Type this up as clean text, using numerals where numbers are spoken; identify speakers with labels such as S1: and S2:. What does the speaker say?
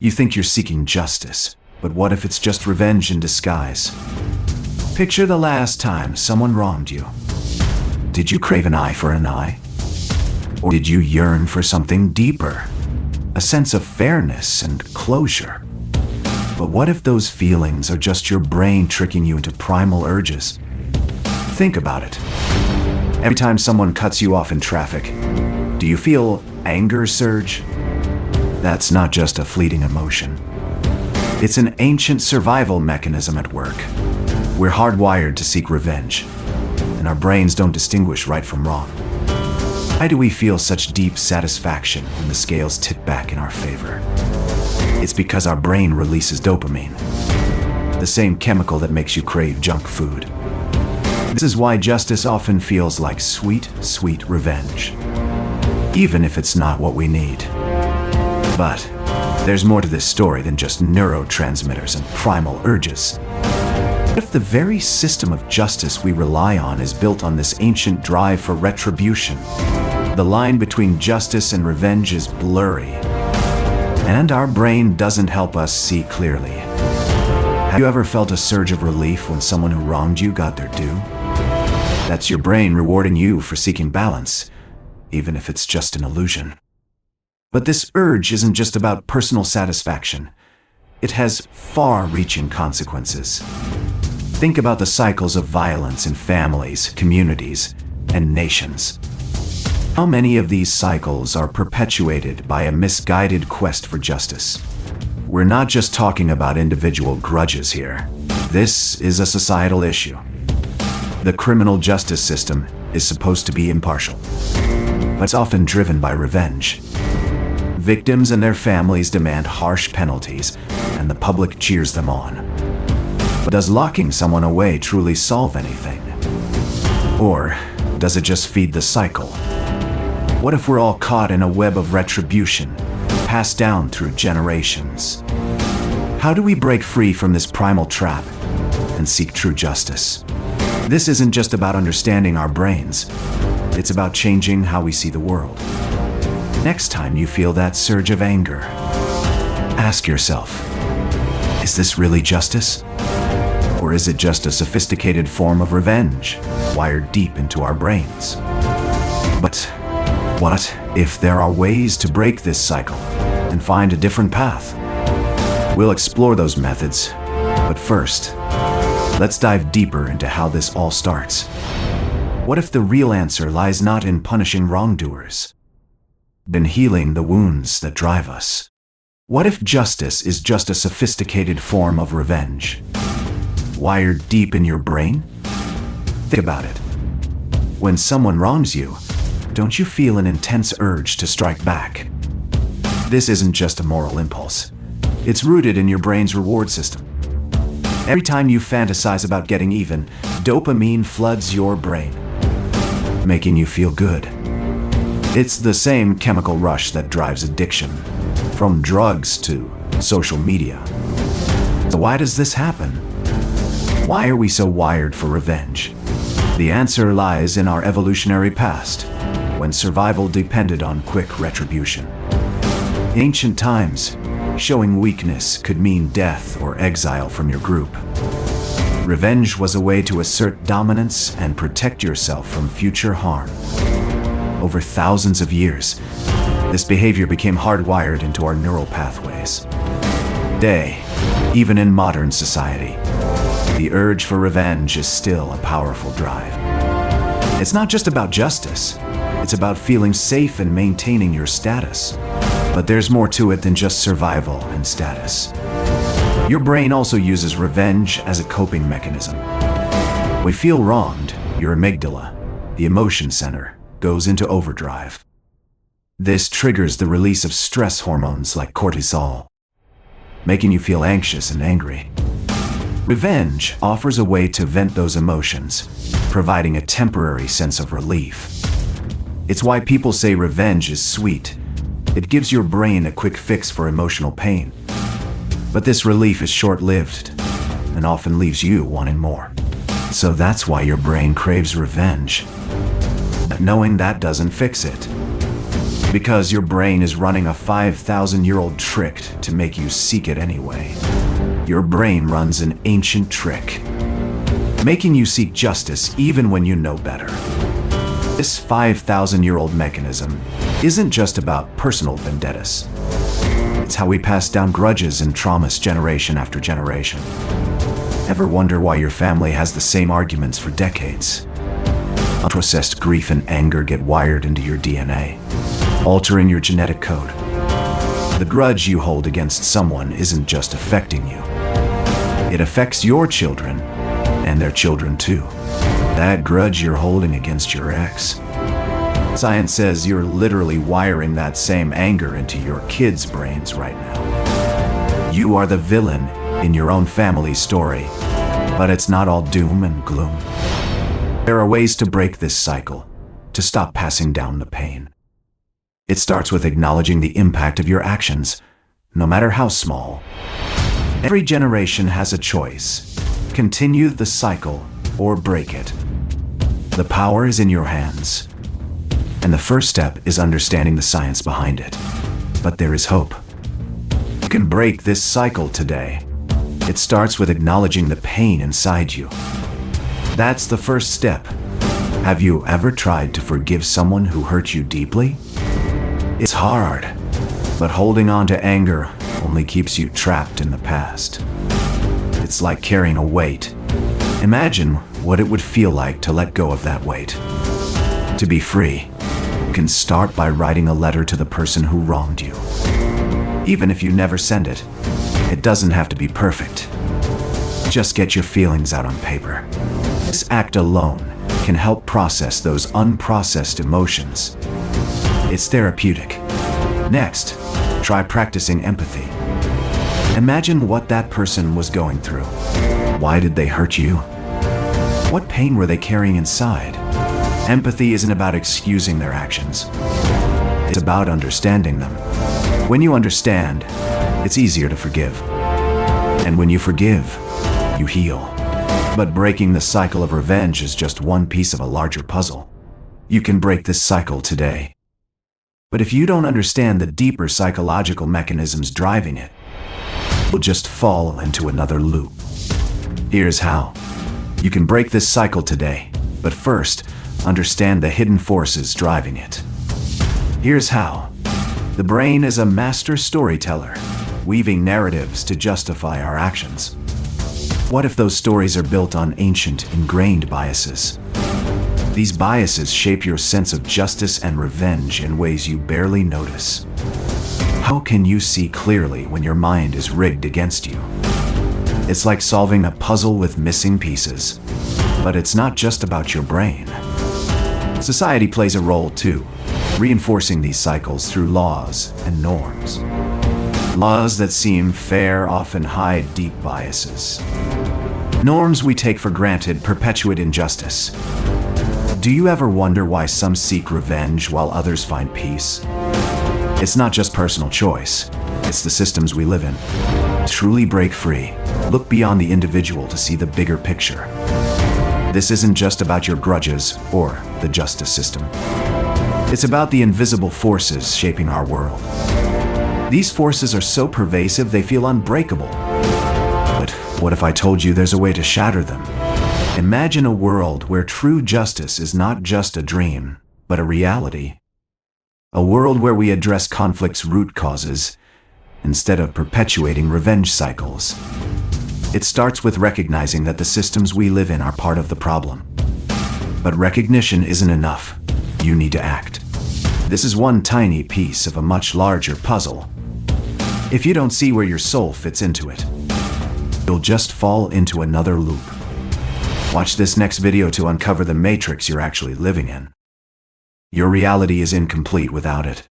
S1: You think you're seeking justice, but what if it's just revenge in disguise? Picture the last time someone wronged you. Did you crave an eye for an eye? Or did you yearn for something deeper? A sense of fairness and closure? But what if those feelings are just your brain tricking you into primal urges? Think about it. Every time someone cuts you off in traffic, do you feel anger surge? That's not just a fleeting emotion. It's an ancient survival mechanism at work. We're hardwired to seek revenge, and our brains don't distinguish right from wrong. Why do we feel such deep satisfaction when the scales tip back in our favor? It's because our brain releases dopamine, the same chemical that makes you crave junk food. This is why justice often feels like sweet, sweet revenge, even if it's not what we need. But there's more to this story than just neurotransmitters and primal urges. What if the very system of justice we rely on is built on this ancient drive for retribution? The line between justice and revenge is blurry, and our brain doesn't help us see clearly. Have you ever felt a surge of relief when someone who wronged you got their due? That's your brain rewarding you for seeking balance, even if it's just an illusion. But this urge isn't just about personal satisfaction. It has far-reaching consequences. Think about the cycles of violence in families, communities, and nations. How many of these cycles are perpetuated by a misguided quest for justice? We're not just talking about individual grudges here. This is a societal issue. The criminal justice system is supposed to be impartial, but it's often driven by revenge. Victims and their families demand harsh penalties, and the public cheers them on. But does locking someone away truly solve anything? Or does it just feed the cycle? What if we're all caught in a web of retribution, passed down through generations? How do we break free from this primal trap and seek true justice? This isn't just about understanding our brains. It's about changing how we see the world. Next time you feel that surge of anger, ask yourself, is this really justice? Or is it just a sophisticated form of revenge, wired deep into our brains? But what if there are ways to break this cycle and find a different path? We'll explore those methods, but first, let's dive deeper into how this all starts. What if the real answer lies not in punishing wrongdoers, but in healing the wounds that drive us? What if justice is just a sophisticated form of revenge, wired deep in your brain? Think about it. When someone wrongs you, don't you feel an intense urge to strike back? This isn't just a moral impulse. It's rooted in your brain's reward system. Every time you fantasize about getting even, dopamine floods your brain, making you feel good. It's the same chemical rush that drives addiction, from drugs to social media. So why does this happen? Why are we so wired for revenge? The answer lies in our evolutionary past, when survival depended on quick retribution. In ancient times, showing weakness could mean death or exile from your group. Revenge was a way to assert dominance and protect yourself from future harm. Over thousands of years, this behavior became hardwired into our neural pathways. Today, even in modern society, the urge for revenge is still a powerful drive. It's not just about justice. It's about feeling safe and maintaining your status. But there's more to it than just survival and status. Your brain also uses revenge as a coping mechanism. When we feel wronged, your amygdala, the emotion center, goes into overdrive. This triggers the release of stress hormones like cortisol, making you feel anxious and angry. Revenge offers a way to vent those emotions, providing a temporary sense of relief. It's why people say revenge is sweet. It gives your brain a quick fix for emotional pain. But this relief is short-lived and often leaves you wanting more. So that's why your brain craves revenge. But knowing that doesn't fix it. Because your brain is running a 5,000-year-old trick to make you seek it anyway. Your brain runs an ancient trick, making you seek justice even when you know better. This 5,000-year-old mechanism isn't just about personal vendettas. It's how we pass down grudges and traumas generation after generation. Ever wonder why your family has the same arguments for decades? Unprocessed grief and anger get wired into your DNA, altering your genetic code. The grudge you hold against someone isn't just affecting you. It affects your children and their children too. That grudge you're holding against your ex. Science says you're literally wiring that same anger into your kids' brains right now. You are the villain in your own family story, but it's not all doom and gloom. There are ways to break this cycle, to stop passing down the pain. It starts with acknowledging the impact of your actions, no matter how small. Every generation has a choice: continue the cycle or break it. The power is in your hands. And the first step is understanding the science behind it. But there is hope. You can break this cycle today. It starts with acknowledging the pain inside you. That's the first step. Have you ever tried to forgive someone who hurt you deeply? It's hard, but holding on to anger only keeps you trapped in the past. It's like carrying a weight. Imagine what it would feel like to let go of that weight. To be free, you can start by writing a letter to the person who wronged you. Even if you never send it, it doesn't have to be perfect. Just get your feelings out on paper. This act alone can help process those unprocessed emotions. It's therapeutic. Next, try practicing empathy. Imagine what that person was going through. Why did they hurt you? What pain were they carrying inside? Empathy isn't about excusing their actions. It's about understanding them. When you understand, it's easier to forgive. And when you forgive, you heal. But breaking the cycle of revenge is just one piece of a larger puzzle. You can break this cycle today. But if you don't understand the deeper psychological mechanisms driving it, you'll just fall into another loop. Here's how. You can break this cycle today, but first, understand the hidden forces driving it. Here's how. The brain is a master storyteller, weaving narratives to justify our actions. What if those stories are built on ancient, ingrained biases? These biases shape your sense of justice and revenge in ways you barely notice. How can you see clearly when your mind is rigged against you? It's like solving a puzzle with missing pieces. But it's not just about your brain. Society plays a role too, reinforcing these cycles through laws and norms. Laws that seem fair often hide deep biases. Norms we take for granted perpetuate injustice. Do you ever wonder why some seek revenge while others find peace? It's not just personal choice, it's the systems we live in. Truly break free. Look beyond the individual to see the bigger picture. This isn't just about your grudges or the justice system. It's about the invisible forces shaping our world. These forces are so pervasive they feel unbreakable. But what if I told you there's a way to shatter them? Imagine a world where true justice is not just a dream, but a reality. A world where we address conflict's root causes instead of perpetuating revenge cycles. It starts with recognizing that the systems we live in are part of the problem. But recognition isn't enough. You need to act. This is one tiny piece of a much larger puzzle. If you don't see where your soul fits into it, you'll just fall into another loop. Watch this next video to uncover the matrix you're actually living in. Your reality is incomplete without it.